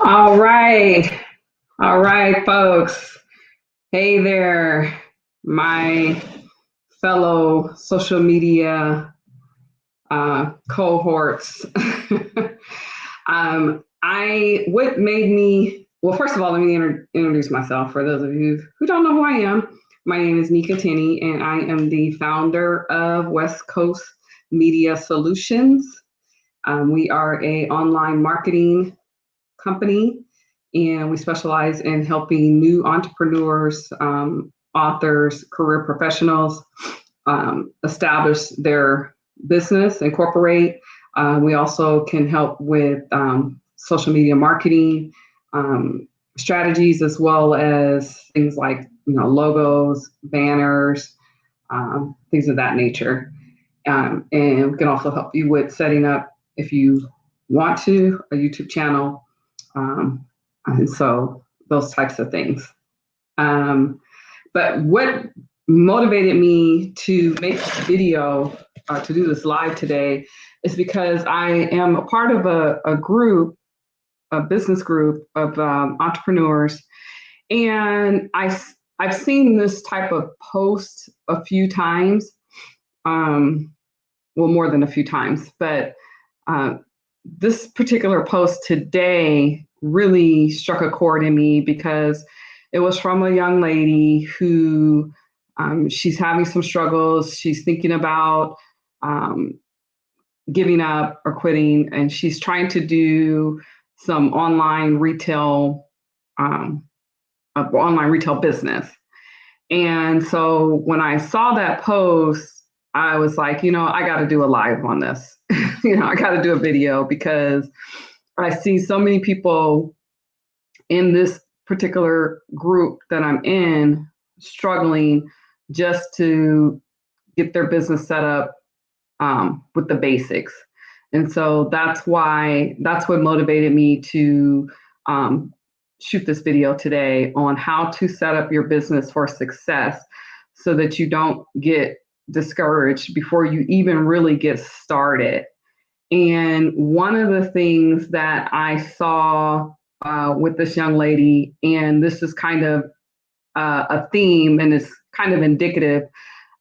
All right. All right, folks. Hey there, my fellow social media cohorts. What made me, well, first of all, let me introduce myself for those of you who don't know who I am. My name is Nika Tenney, and I am the founder of West Coast Media Solutions. We are a online marketing company, and we specialize in helping new entrepreneurs, authors, career professionals establish their business, incorporate. We also can help with social media marketing strategies, as well as things like logos, banners, things of that nature. And we can also help you with setting up, if you want to, a YouTube channel, and so those types of things. But what motivated me to make this video, to do this live today, is because I am a part of a group, a business group of entrepreneurs, and I've seen this type of post a few times, well, more than a few times, but uh, this particular post today really struck a chord in me because it was from a young lady who she's having some struggles. She's thinking about um, giving up or quitting, and she's trying to do some um, online retail business. And so when I saw that post, I was like, I got to do a live on this. I got to do a video because I see so many people in this particular group that I'm in struggling just to get their business set up with the basics. And so that's what motivated me to shoot this video today on how to set up your business for success so that you don't get discouraged before you even really get started. And one of the things that I saw with this young lady, and this is kind of a theme and is kind of indicative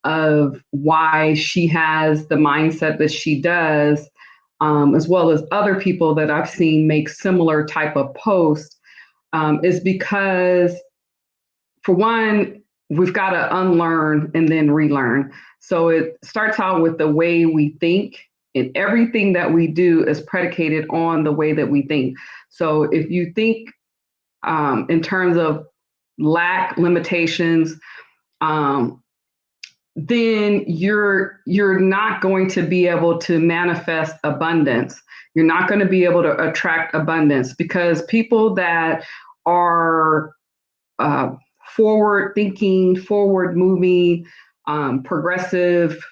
of why she has the mindset that she does, as well as other people that I've seen make similar type of posts, is because, for one, we've got to unlearn and then relearn. So it starts out with the way we think, and everything that we do is predicated on the way that we think. So if you think in terms of lack, limitations, um, then you're not going to be able to manifest abundance. You're not going to be able to attract abundance, because people that are forward thinking, forward moving, progressive,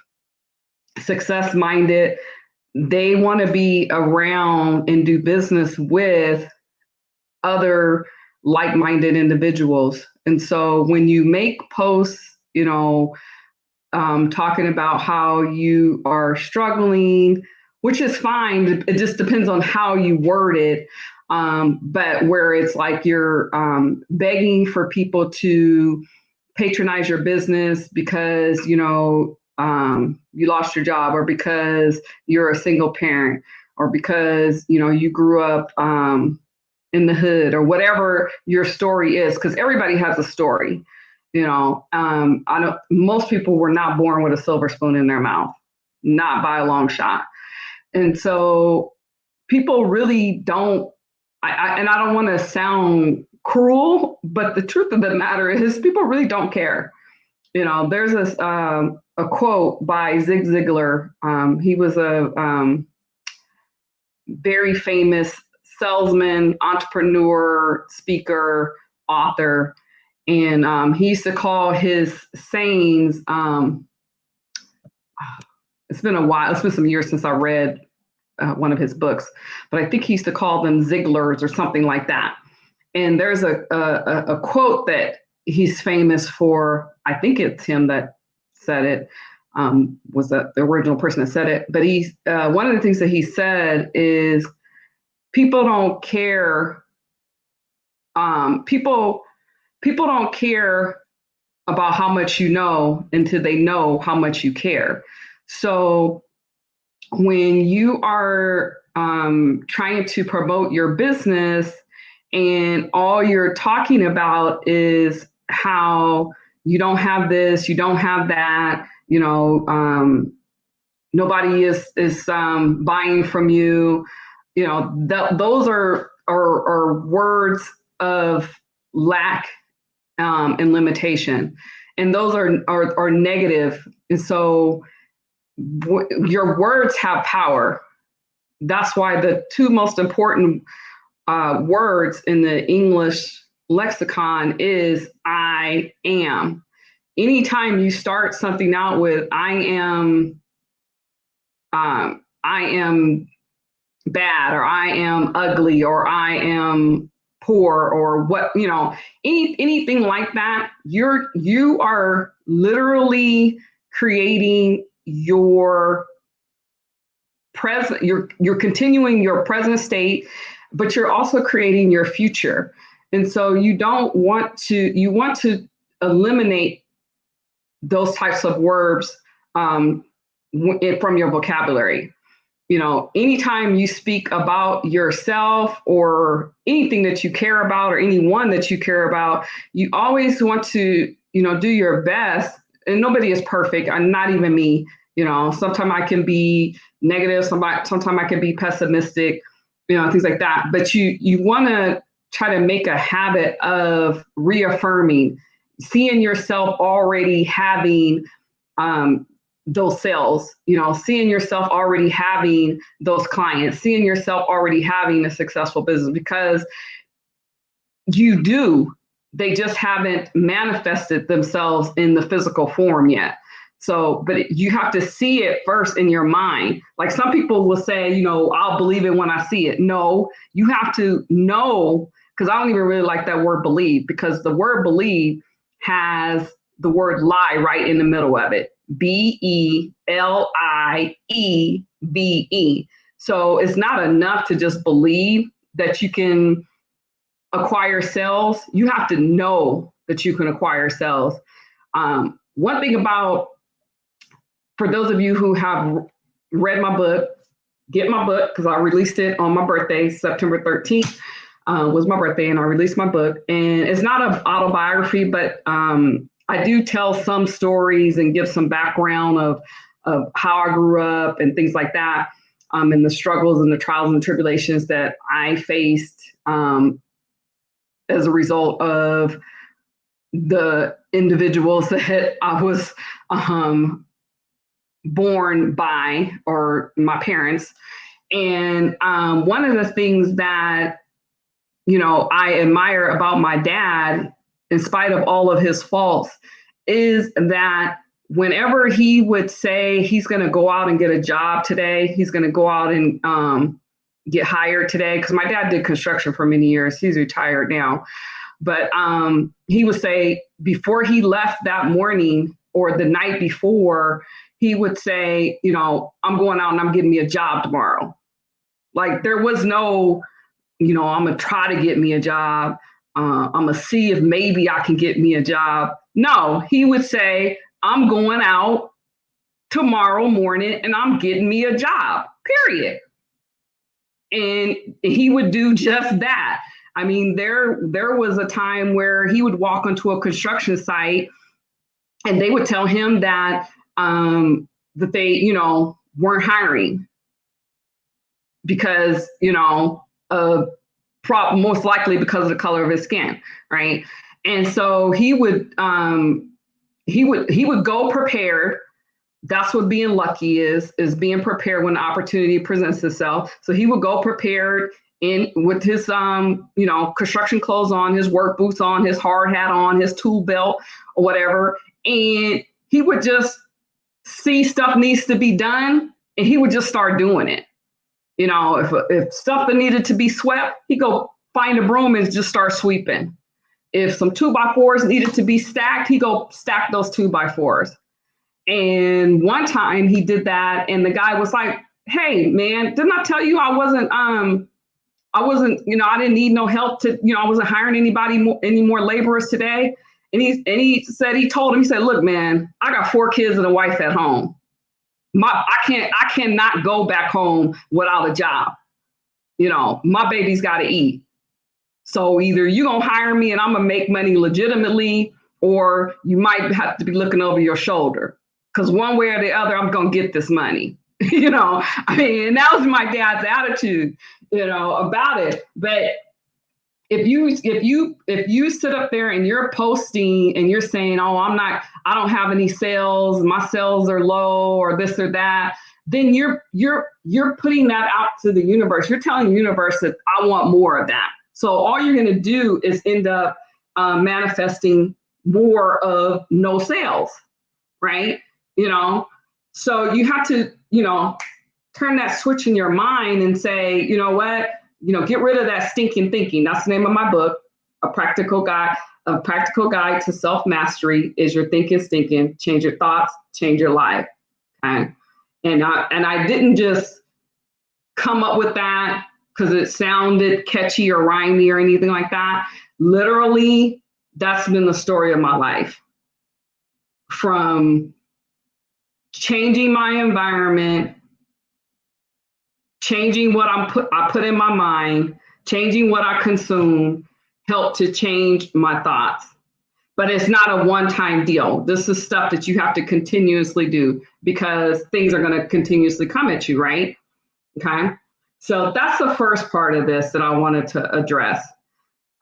success minded, they want to be around and do business with other like minded individuals. And so when you make posts, talking about how you are struggling, which is fine, it just depends on how you word it. But where it's like you're begging for people to patronize your business because you lost your job, or because you're a single parent, or because you grew up in the hood, or whatever your story is, because everybody has a story. I don't. Most people were not born with a silver spoon in their mouth, not by a long shot, and so people really don't. And I don't want to sound cruel, but the truth of the matter is, people really don't care. There's a quote by Zig Ziglar. He was a very famous salesman, entrepreneur, speaker, author, and he used to call his sayings. It's been a while. It's been some years since I read one of his books, but I think he used to call them Zigglers or something like that. And there's a quote that he's famous for. I think it's him that said it. Was the original person that said it? But he's one of the things that he said is, people don't care. People don't care about how much you know until they know how much you care. So when you are trying to promote your business and all you're talking about is how you don't have this, you don't have that, nobody is buying from you, those are words of lack and limitation, and those are negative. And so your words have power. That's why the two most important words in the English lexicon is I am. Anytime you start something out with I am bad, or I am ugly, or I am poor, or what, anything like that, you are literally creating your present, you're continuing your present state, but you're also creating your future. And so you want to eliminate those types of words from your vocabulary. Anytime you speak about yourself or anything that you care about or anyone that you care about, you always want to, do your best. And nobody is perfect, and not even me. Sometimes I can be negative, sometimes I can be pessimistic, things like that. But you want to try to make a habit of reaffirming, seeing yourself already having those sales, seeing yourself already having those clients, seeing yourself already having a successful business, because you do. They just haven't manifested themselves in the physical form yet. So, but you have to see it first in your mind. Like some people will say, I'll believe it when I see it. No, you have to know, because I don't even really like that word believe, because the word believe has the word lie right in the middle of it. BELIEVE. So it's not enough to just believe that you can acquire sales. You have to know that you can acquire sales. One thing about, for those of you who have read my book, get my book, because I released it on my birthday, September 13th was my birthday, and I released my book. And it's not an autobiography, but I do tell some stories and give some background of how I grew up and things like that, and the struggles and the trials and tribulations that I faced as a result of the individuals that I was born by, or my parents. And one of the things that, I admire about my dad, in spite of all of his faults, is that whenever he would say he's going to go out and get a job today, he's going to go out and get hired today, because my dad did construction for many years. He's retired now. But he would say before he left that morning or the night before, he would say, I'm going out and I'm getting me a job tomorrow. Like there was no, I'm going to try to get me a job. I'm going to see if maybe I can get me a job. No, he would say, I'm going out tomorrow morning and I'm getting me a job, period. And he would do just that. I mean, there was a time where he would walk onto a construction site and they would tell him that that they, weren't hiring because, most likely because of the color of his skin, right? And so he would go prepared. That's what being lucky is being prepared when the opportunity presents itself. So he would go prepared with his construction clothes on, his work boots on, his hard hat on, his tool belt or whatever, and he would just see stuff needs to be done and he would just start doing it. If stuff that needed to be swept, he'd go find a broom and just start sweeping. If some 2x4s needed to be stacked, he'd go stack those 2x4s. And one time he did that and the guy was like, hey man, didn't I tell you I wasn't I wasn't, I didn't need no help to, I wasn't hiring any more laborers today. And he told him, he said, look, man, I got 4 kids and a wife at home. I cannot go back home without a job. My baby's got to eat. So either you're going to hire me and I'm going to make money legitimately, or you might have to be looking over your shoulder, because one way or the other, I'm going to get this money. And that was my dad's attitude, about it. But if you sit up there and you're posting and you're saying, oh, I don't have any sales, my sales are low, or this or that, then you're putting that out to the universe. You're telling the universe that I want more of that. So all you're going to do is end up manifesting more of no sales, right? So you have to, turn that switch in your mind and say, you know what, get rid of that stinking thinking. That's the name of my book, A Practical Guide to Self-Mastery. Is your thinking stinking? Change your thoughts, change your life. Okay. And I didn't just come up with that because it sounded catchy or rhymey or anything like that. Literally, that's been the story of my life. From changing my environment, changing what I put in my mind, changing what I consume, helped to change my thoughts. But it's not a one-time deal. This is stuff that you have to continuously do, because things are going to continuously come at you, right? Okay. So that's the first part of this that I wanted to address.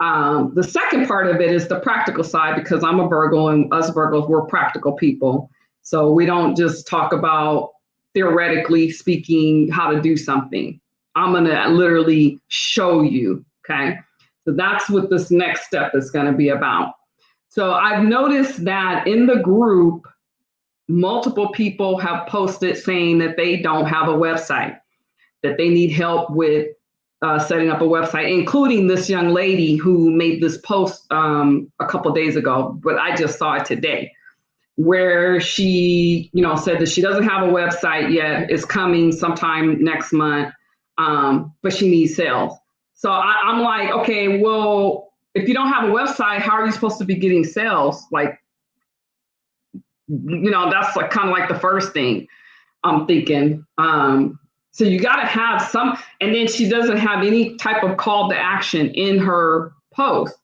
The second part of it is the practical side, because I'm a Virgo, and us Virgos, we're practical people. So we don't just talk about theoretically speaking how to do something. I'm going to literally show you. Okay. So that's what this next step is going to be about. So I've noticed that in the group, multiple people have posted saying that they don't have a website, that they need help with setting up a website, including this young lady who made this post a couple of days ago, but I just saw it today, where she, said that she doesn't have a website yet. It's coming sometime next month, but she needs sales. So I'm like, okay, well, if you don't have a website, how are you supposed to be getting sales? Like, that's like kind of like the first thing I'm thinking. So you got to have some, and then she doesn't have any type of call to action in her post,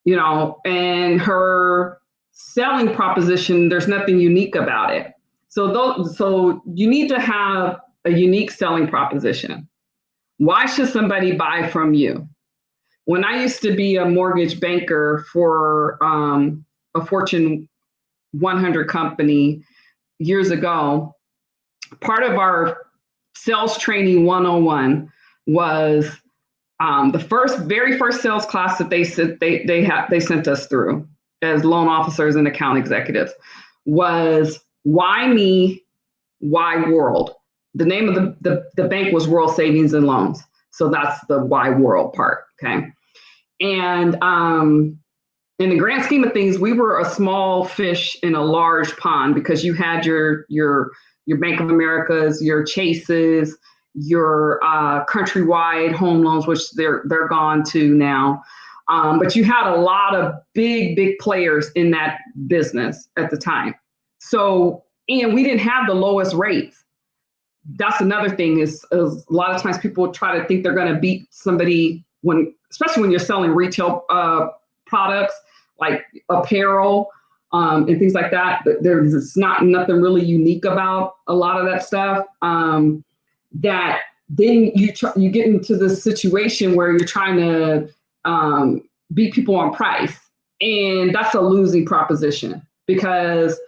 and her selling proposition, there's nothing unique about it. So you need to have a unique selling proposition. Why should somebody buy from you? When I used to be a mortgage banker for a Fortune 100 company years ago, part of our sales training 101 was the very first sales class that they sent us through as loan officers and account executives was Why Me, Why World. The name of the bank was World Savings and Loans. So that's the why world part. Okay. And in the grand scheme of things, we were a small fish in a large pond, because you had your Bank of Americas, your Chases, your Countrywide home loans, which they're gone to now. But you had a lot of big players in that business at the time. So, and we didn't have the lowest rates. That's another thing is a lot of times people try to think they're going to beat somebody especially when you're selling retail products like apparel and things like that. There's nothing really unique about a lot of that stuff. That then you get into this situation where you're trying to beat people on price, and that's a losing proposition, because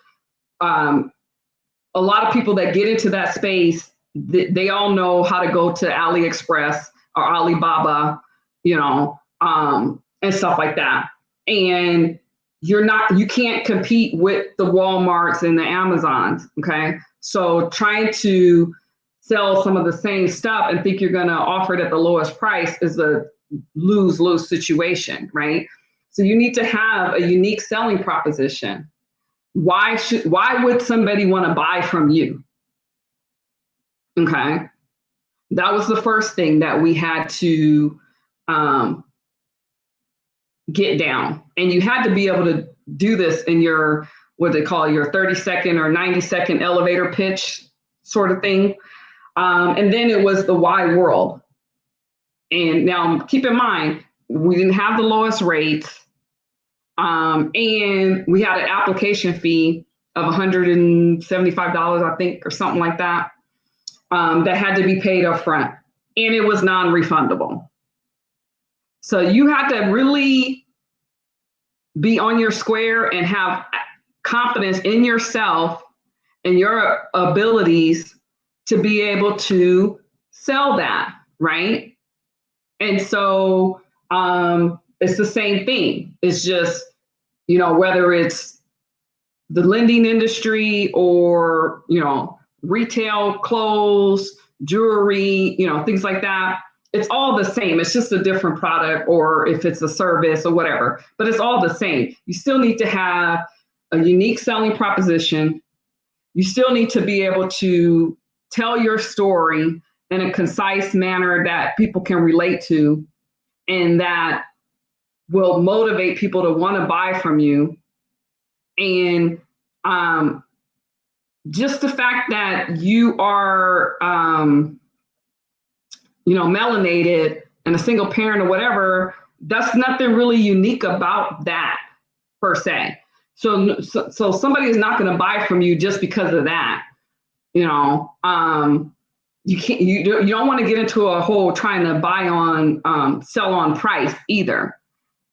a lot of people that get into that space, they all know how to go to AliExpress or Alibaba, and stuff like that. And you can't compete with the Walmarts and the Amazons. Okay. So trying to sell some of the same stuff and think you're going to offer it at the lowest price is a lose-lose situation, right? So you need to have a unique selling proposition. Why would somebody want to buy from you? Okay. That was the first thing that we had to get down. And you had to be able to do this in your, what they call your 30-second or 90-second elevator pitch sort of thing. And then it was the why world. And now keep in mind, we didn't have the lowest rates. And we had an application fee of $175, I think, or something like that, that had to be paid up front. And it was non-refundable. So you had to really be on your square and have confidence in yourself and your abilities to be able to sell that, right? And so it's the same thing. It's just, you know, whether it's the lending industry or, you know, retail clothes, jewelry, you know, things like that. It's all the same. It's just a different product, or if it's a service or whatever, but it's all the same. You still need to have a unique selling proposition. You still need to be able to tell your story in a concise manner that people can relate to and that will motivate people to want to buy from you. And just the fact that you are, you know, melanated and a single parent or whatever, that's nothing really unique about that per se. So somebody is not going to buy from you just because of that. You know, you can't, you don't want to get into a whole trying to buy on, sell on price either,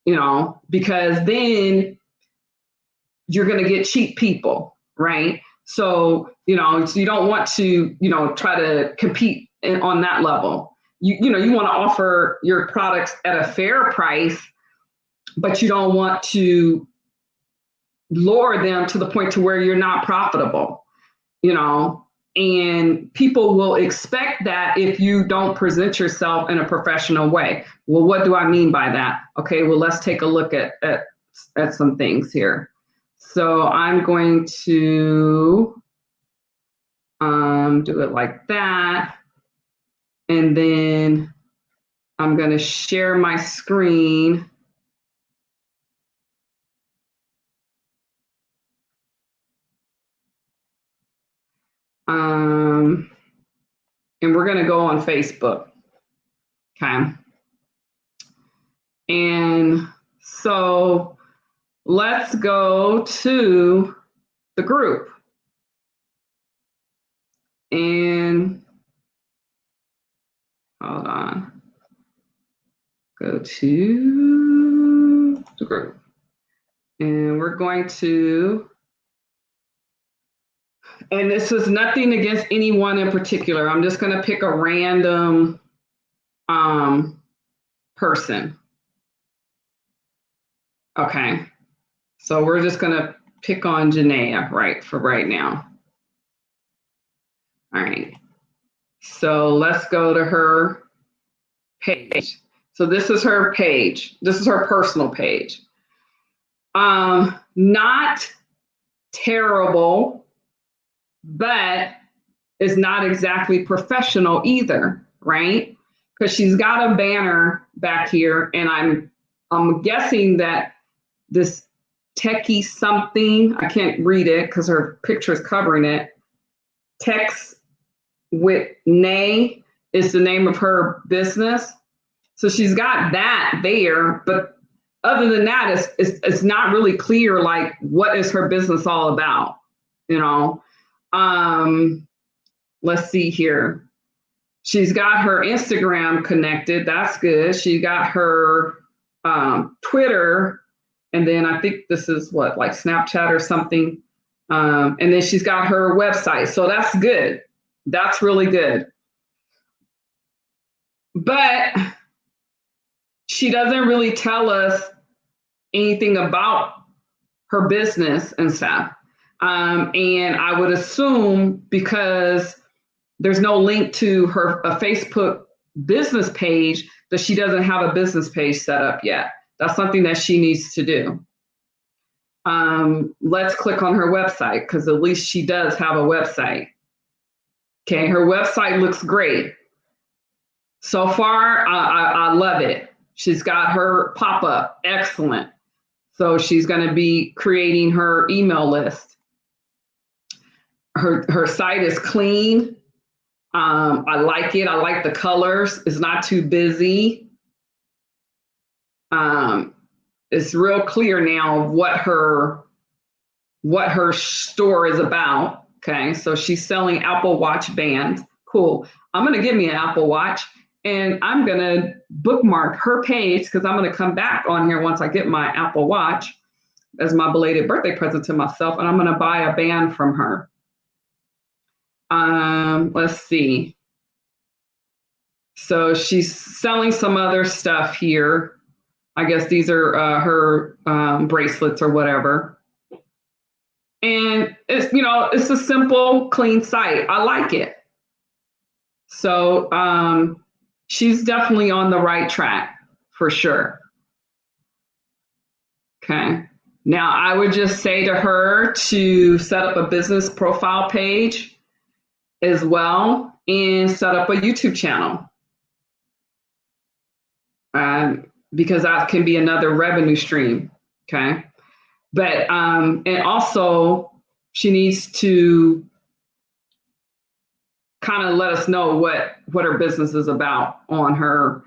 you know, because then you're going to get cheap people, right? So, you know, so you don't want to, you know, try to compete on that level. You know, you want to offer your products at a fair price, but you don't want to lower them to the point to where you're not profitable, you know, and people will expect that if you don't present yourself in a professional way. Well, what do I mean by that? Okay, well, let's take a look at some things here. So I'm going to do it like that. And then I'm going to share my screen. And we're going to go on Facebook. Okay. And so let's go to the group. And hold on. Go to the group. And we're going to, and this is nothing against anyone in particular. I'm just going to pick a random person. Okay. So we're just going to pick on Janaea, right, for right now. All right. So let's go to her page. So this is her page. This is her personal page. Not terrible, but it's not exactly professional either, right? Because she's got a banner back here, and I'm guessing that this techie something, I can't read it because her picture is covering it. Text with Nay is the name of her business. So she's got that there, but other than that, it's not really clear, like, what is her business all about, you know? Let's see here. She's got her Instagram connected. That's good. She got her Twitter, and then I think this is what, like Snapchat or something. And then she's got her website. So that's good. That's really good. But she doesn't really tell us anything about her business and stuff. And I would assume because there's no link to a Facebook business page, that she doesn't have a business page set up yet. That's something that she needs to do. Let's click on her website, because at least she does have a website. Okay, her website looks great. So far, I love it. She's got her pop-up. Excellent. So she's going to be creating her email list. Her site is clean. I like it. I like the colors. It's not too busy. It's real clear now what her store is about. Okay, so she's selling Apple Watch bands. Cool. I'm going to give me an Apple Watch, and I'm going to bookmark her page because I'm going to come back on here once I get my Apple Watch as my belated birthday present to myself, and I'm going to buy a band from her. Let's see. So she's selling some other stuff here. I guess these are her bracelets or whatever. And it's, you know, it's a simple, clean site. I like it. So she's definitely on the right track for sure. Okay. Now I would just say to her to set up a business profile page as well and set up a YouTube channel. Because that can be another revenue stream. Okay. But, and also she needs to kind of let us know what her business is about on her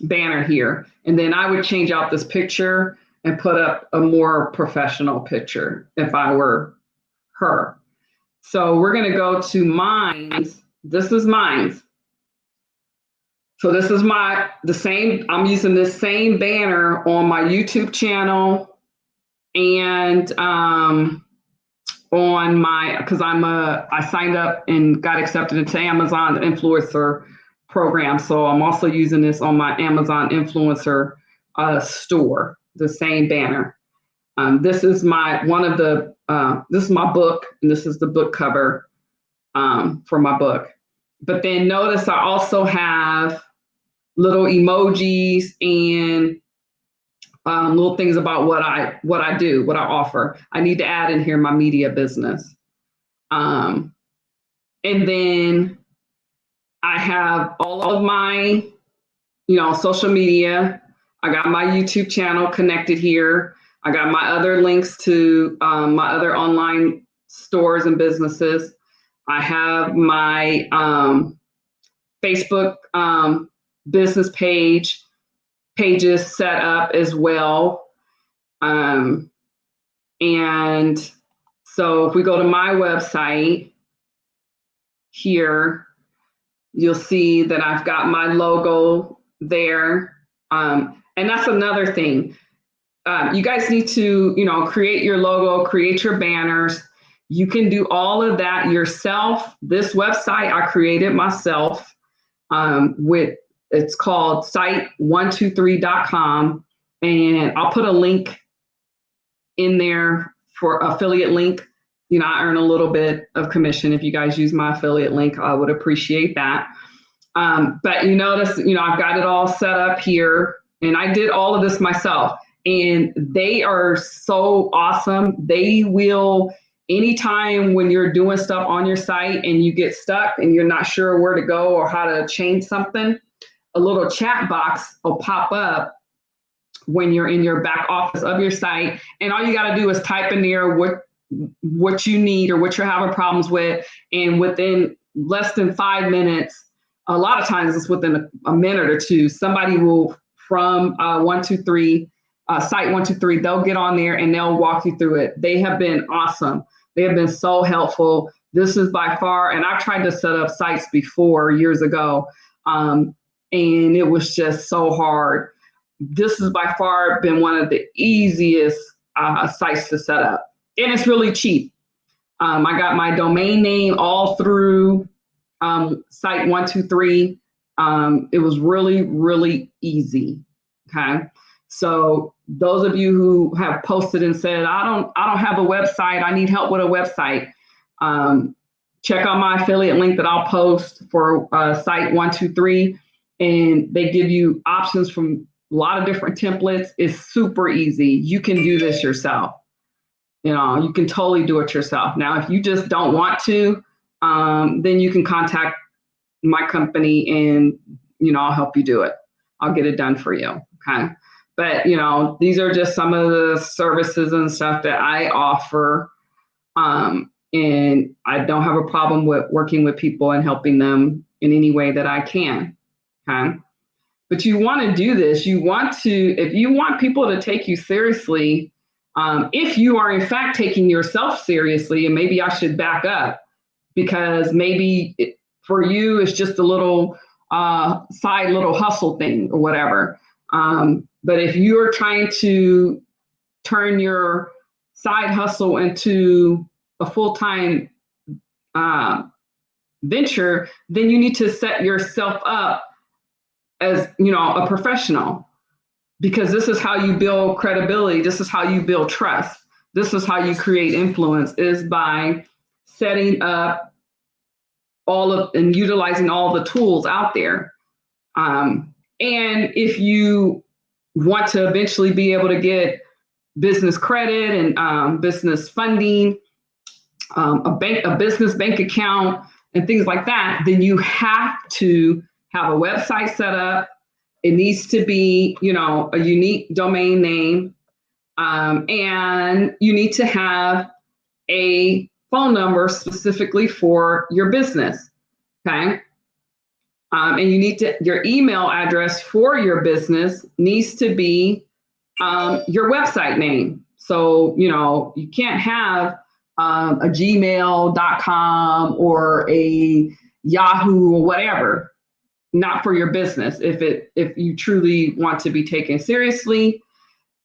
banner here. And then I would change out this picture and put up a more professional picture if I were her. So we're going to go to Minds. This is Minds. So this is I'm using this same banner on my YouTube channel and on because I signed up and got accepted into Amazon influencer program. So I'm also using this on my Amazon influencer store, the same banner. This is this is my book, and this is the book cover for my book. But then notice I also have little emojis and little things about what I do, what I offer. I need to add in here my media business. And then I have all of my, social media. I got my YouTube channel connected here. I got my other links to my other online stores and businesses. I have my Facebook business pages set up as well. And so if we go to my website here, you'll see that I've got my logo there. And that's another thing. You guys need to, create your logo, create your banners. You can do all of that yourself. This website I created myself it's called site123.com. And I'll put a link in there for affiliate link. I earn a little bit of commission. If you guys use my affiliate link, I would appreciate that. But you notice, I've got it all set up here, and I did all of this myself. And they are so awesome. They will, anytime when you're doing stuff on your site and you get stuck and you're not sure where to go or how to change something, a little chat box will pop up when you're in your back office of your site. And all you got to do is type in there what you need or what you're having problems with. And within less than 5 minutes, a lot of times it's within a minute or two, somebody will from Site 123, they'll get on there and they'll walk you through it. They have been awesome. They have been so helpful. This is by far, and I've tried to set up sites before years ago, and it was just so hard. This has by far been one of the easiest sites to set up. And it's really cheap. I got my domain name all through Site 123. It was really, really easy. Okay. So those of you who have posted and said, I don't have a website, I need help with a website, check out my affiliate link that I'll post for Site 123. And they give you options from a lot of different templates. It's super easy. You can do this yourself. You can totally do it yourself. Now, if you just don't want to, then you can contact my company and, I'll help you do it. I'll get it done for you. Okay. But, these are just some of the services and stuff that I offer. And I don't have a problem with working with people and helping them in any way that I can. Okay. But you want to do this. If you want people to take you seriously, if you are in fact taking yourself seriously, and maybe I should back up, because maybe for you it's just a little side little hustle thing or whatever. But if you're trying to turn your side hustle into a full-time venture, then you need to set yourself up as, a professional, because this is how you build credibility. This is how you build trust. This is how you create influence, is by setting up and utilizing all the tools out there. And if you want to eventually be able to get business credit and business funding, a business bank account and things like that, then you have to have a website set up. It needs to be, a unique domain name. And you need to have a phone number specifically for your business. Okay. And your email address for your business needs to be your website name. So, you can't have a gmail.com or a Yahoo or whatever, not for your business. If you truly want to be taken seriously,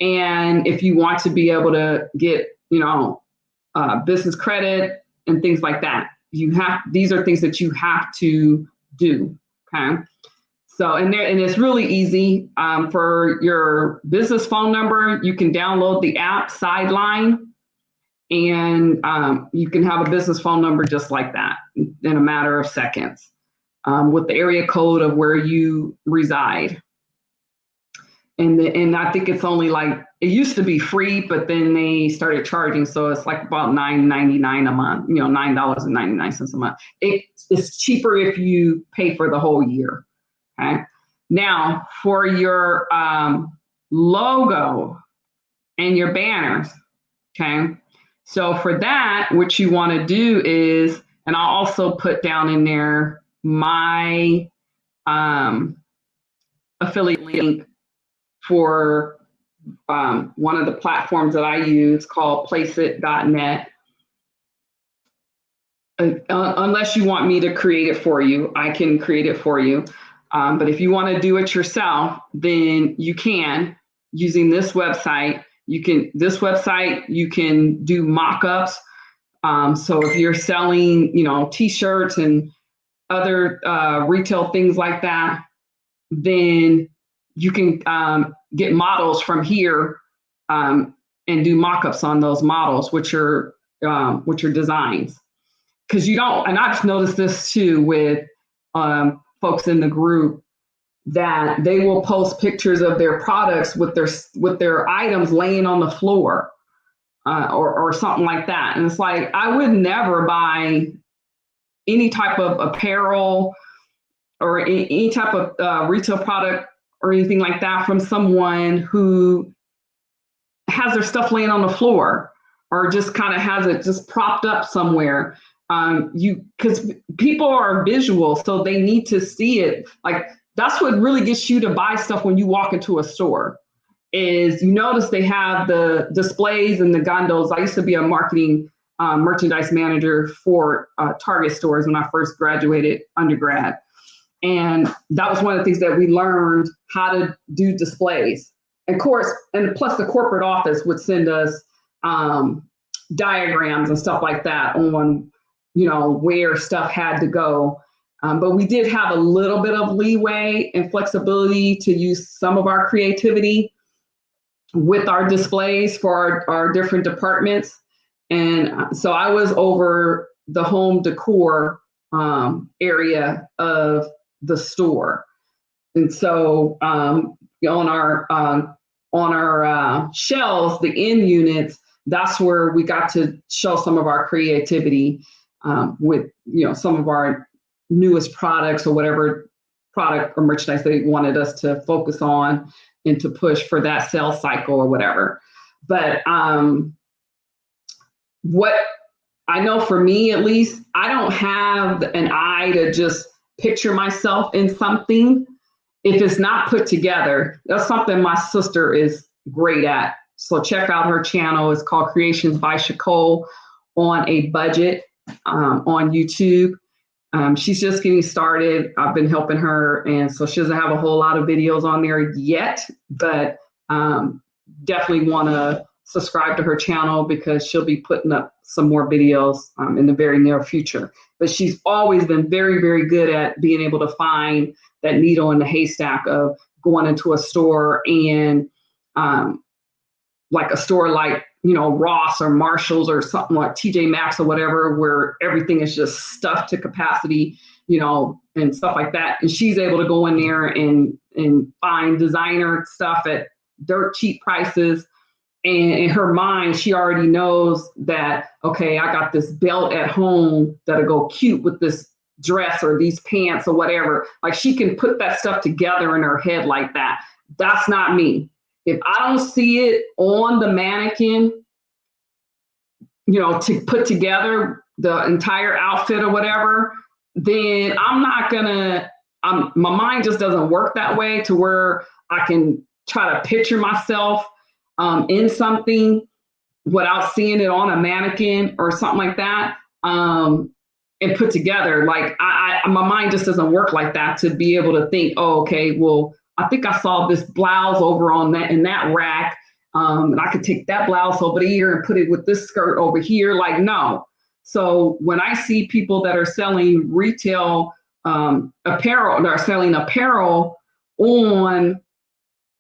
and if you want to be able to get, business credit and things like that, these are things that you have to do. Okay. So, and it's really easy. For your business phone number, you can download the app Sideline, and you can have a business phone number just like that in a matter of seconds, with the area code of where you reside. And I think it's only it used to be free, but then they started charging. So it's like about $9.99 a month, $9.99 a month. It's cheaper if you pay for the whole year. Okay. Now for your logo and your banners. Okay. So for that, what you want to do is, and I'll also put down in there my affiliate link for one of the platforms that I use called placeit.net. Unless you want me to create it for you, I can create it for you. But if you want to do it yourself, then you can, using this website. You can do mock-ups. So if you're selling, t-shirts and other retail things like that, then you can get models from here and do mock-ups on those models, which are designs. Because and I've noticed this too with folks in the group, that they will post pictures of their products with their items laying on the floor or something like that. And it's like, I would never buy any type of apparel or any type of retail product or anything like that from someone who has their stuff laying on the floor, or just kind of has it just propped up somewhere. Because people are visual, so they need to see it. Like, that's what really gets you to buy stuff when you walk into a store, is you notice they have the displays and the gondolas. I used to be a marketing merchandise manager for Target stores when I first graduated undergrad. And that was one of the things that we learned, how to do displays. Of course, and plus the corporate office would send us diagrams and stuff like that on, where stuff had to go. But we did have a little bit of leeway and flexibility to use some of our creativity with our displays for our different departments. And so I was over the home decor area of the store. And so on our shelves, the end units, that's where we got to show some of our creativity with, some of our newest products or whatever product or merchandise they wanted us to focus on and to push for that sales cycle or whatever. But what I know for me, at least, I don't have an eye to just picture myself in something if it's not put together. That's something my sister is great at. So check out her channel. It's called Creations by Shacole on a Budget on YouTube. She's just getting started. I've been helping her, and so she doesn't have a whole lot of videos on there yet, but definitely want to subscribe to her channel because she'll be putting up some more videos in the very near future. But she's always been very, very good at being able to find that needle in the haystack of going into a store and like a store like, Ross or Marshall's or something like TJ Maxx or whatever, where everything is just stuffed to capacity, and stuff like that. And she's able to go in there and find designer stuff at dirt cheap prices. And in her mind, she already knows that, okay, I got this belt at home that'll go cute with this dress or these pants or whatever. Like, she can put that stuff together in her head like that. That's not me. If I don't see it on the mannequin, to put together the entire outfit or whatever, then I'm not gonna, my mind just doesn't work that way to where I can try to picture myself in something without seeing it on a mannequin or something like that, and put together. Like, my mind just doesn't work like that to be able to think, oh, okay, well, I think I saw this blouse over on that in that rack, and I could take that blouse over here and put it with this skirt over here. Like, no. So when I see people that are selling retail apparel, that are selling apparel on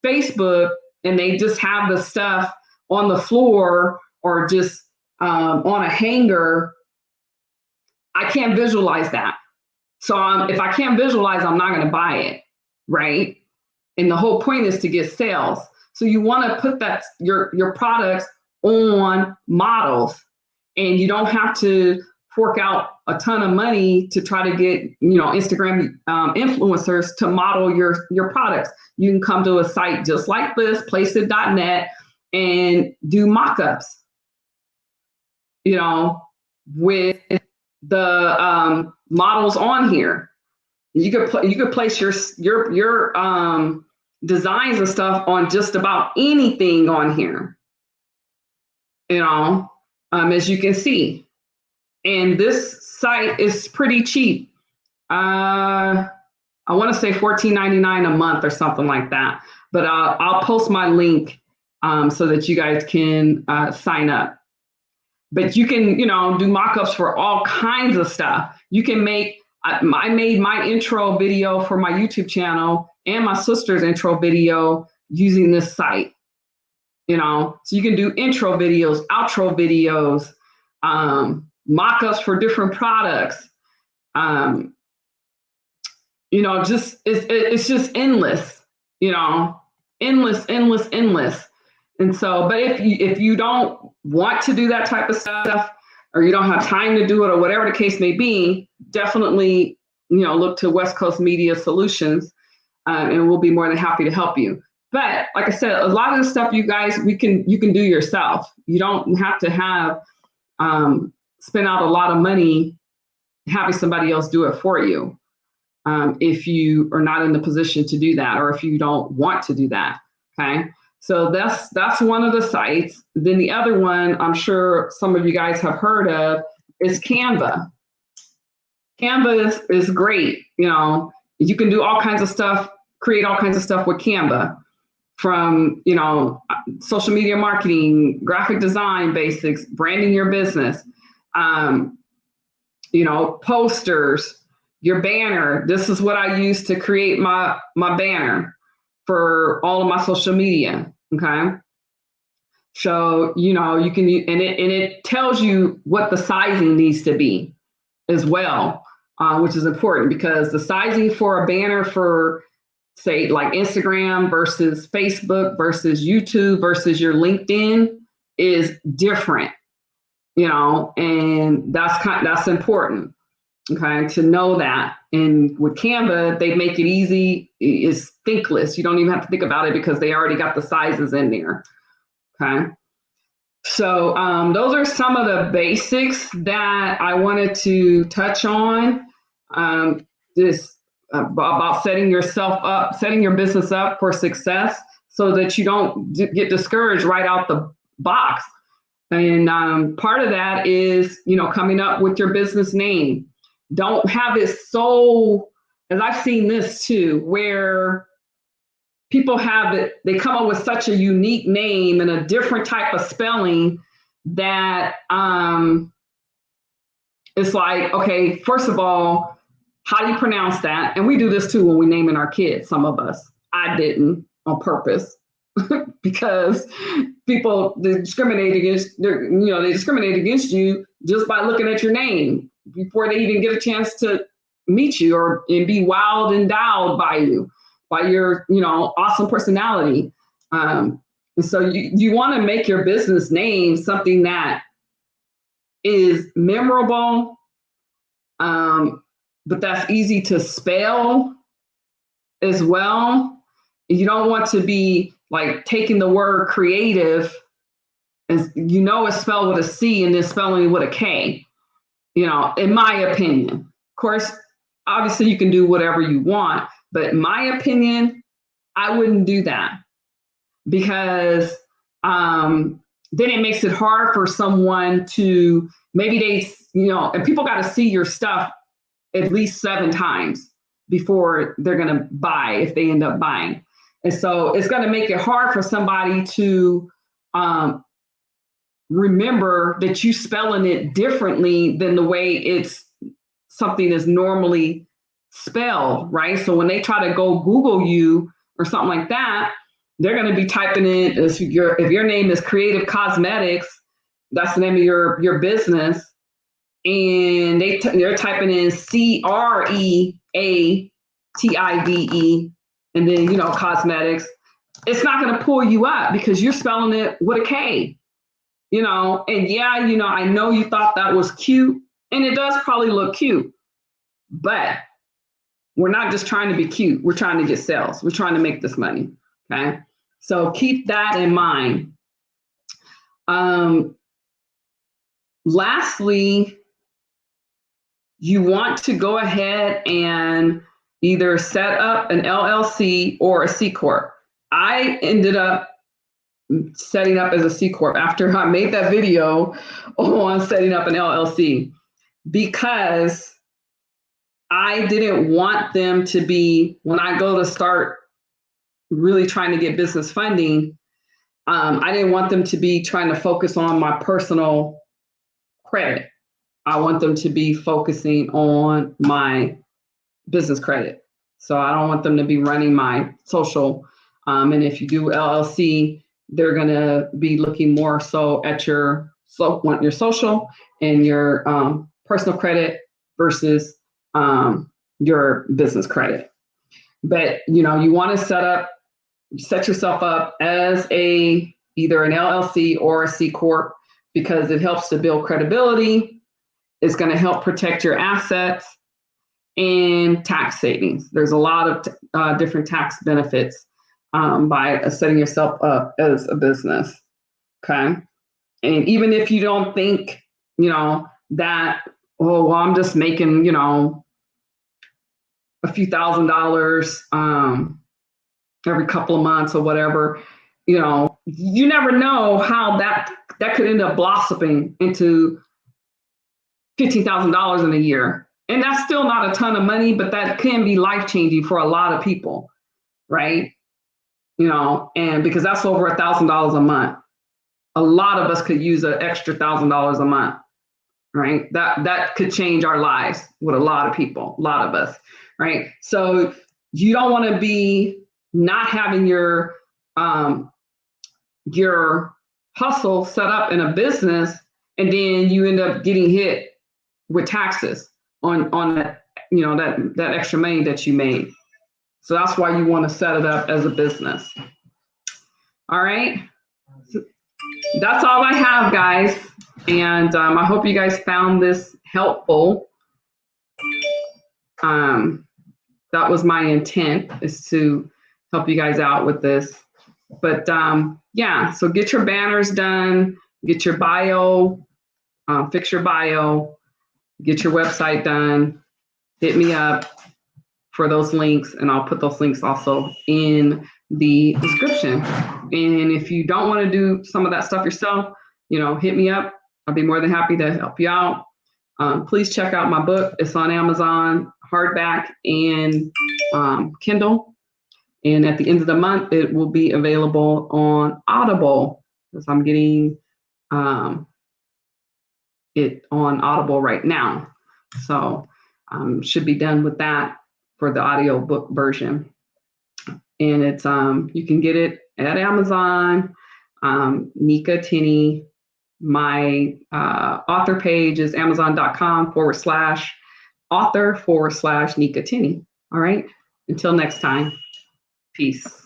Facebook, and they just have the stuff on the floor or just on a hanger, I can't visualize that. So if I can't visualize, I'm not going to buy it, right? And the whole point is to get sales. So you want to put that your products on models, and you don't have to fork out a ton of money to try to get Instagram influencers to model your products. You can come to a site just like this, placeit.net, and do mock-ups, with the models on here. You could place your designs and stuff on just about anything on here, as you can see. And this site is pretty cheap. I want to say $14.99 a month or something like that. But I'll post my link so that you guys can sign up. But you can, do mock-ups for all kinds of stuff. You can make, I made my intro video for my YouTube channel and my sister's intro video using this site. So you can do intro videos, outro videos, mock-ups for different products. Just it's just endless, endless. And so, but if you don't want to do that type of stuff, or you don't have time to do it, or whatever the case may be, definitely, look to West Coast Media Solutions, and we'll be more than happy to help you. But like I said, a lot of the stuff you guys, you can do yourself. You don't have to have spend out a lot of money having somebody else do it for you, if you are not in the position to do that, or if you don't want to do that. Okay. So that's one of the sites. Then the other one, I'm sure some of you guys have heard of, is Canva. Canva is great. You can do all kinds of stuff, create all kinds of stuff with Canva, from, social media marketing, graphic design basics, branding your business, posters, your banner. This is what I use to create my banner for all of my social media. Okay. So, you can, and it tells you what the sizing needs to be as well, which is important, because the sizing for a banner for, say, like Instagram versus Facebook versus YouTube versus your LinkedIn is different, and that's important. Okay, to know that. And with Canva, they make it easy. It's thinkless. You don't even have to think about it because they already got the sizes in there. Okay. So those are some of the basics that I wanted to touch on. This about setting yourself up, setting your business up for success so that you don't get discouraged right out the box. And part of that is, coming up with your business name. Don't have it so, as I've seen this too, where people have it, they come up with such a unique name and a different type of spelling that it's like, okay, first of all, how do you pronounce that? And we do this too when we naming our kids, some of us. I didn't on purpose because people discriminate against you just by looking at your name before they even get a chance to meet you and be wowed and endowed by you, by your awesome personality. And so you want to make your business name something that is memorable, but that's easy to spell as well. You don't want to be like taking the word creative and it's spelled with a C and then spelling with a K, in my opinion. Of course, obviously you can do whatever you want, but in my opinion, I wouldn't do that because then it makes it hard for someone to, maybe and people got to see your stuff at least 7 times before they're going to buy, if they end up buying. And so it's going to make it hard for somebody to remember that you spelling it differently than the way it's something is normally spelled, right? So when they try to go Google you or something like that, they're going to be typing in, if your name is Creative Cosmetics, that's the name of your business, and they're typing in CREATIVE and then cosmetics. It's not going to pull you up because you're spelling it with a K. And yeah, I know you thought that was cute, and it does probably look cute, but we're not just trying to be cute. We're trying to get sales. We're trying to make this money. Okay. So keep that in mind. Lastly, you want to go ahead and either set up an LLC or a C Corp. I ended up setting up as a C Corp after I made that video on setting up an LLC because I didn't want them to be, when I go to start really trying to get business funding, I didn't want them to be trying to focus on my personal credit. I want them to be focusing on my business credit. So I don't want them to be running my social. And if you do LLC, they're going to be looking more so at your social and your personal credit versus your business credit. But you want to set yourself up as either an LLC or a C Corp because it helps to build credibility. It's going to help protect your assets and tax savings. There's a lot of different tax benefits by setting yourself up as a business. Okay. And even if you don't think, that, oh, well, I'm just making, a few $1,000s every couple of months or whatever, you never know how that could end up blossoming into $15,000 in a year. And that's still not a ton of money, but that can be life-changing for a lot of people, right? And because that's over $1,000 a month. A lot of us could use an extra $1,000 a month, right? That could change our lives with a lot of people, a lot of us, right? So you don't want to be not having your hustle set up in a business, and then you end up getting hit with taxes on that, that extra money that you made. So that's why you want to set it up as a business. All right. So that's all I have, guys. And I hope you guys found this helpful. That was my intent, is to help you guys out with this. But yeah, so get your banners done, get your bio, fix your bio, get your website done, hit me up for those links, and I'll put those links also in the description. And if you don't want to do some of that stuff yourself, hit me up. I'll be more than happy to help you out. Please check out my book. It's on Amazon, hardback and Kindle. And at the end of the month, it will be available on Audible, because I'm getting it on Audible right now. So should be done with that for the audiobook version. And it's you can get it at Amazon, Nika Tinney. My author page is amazon.com/author/Nika Tinney. All right. Until next time. Peace.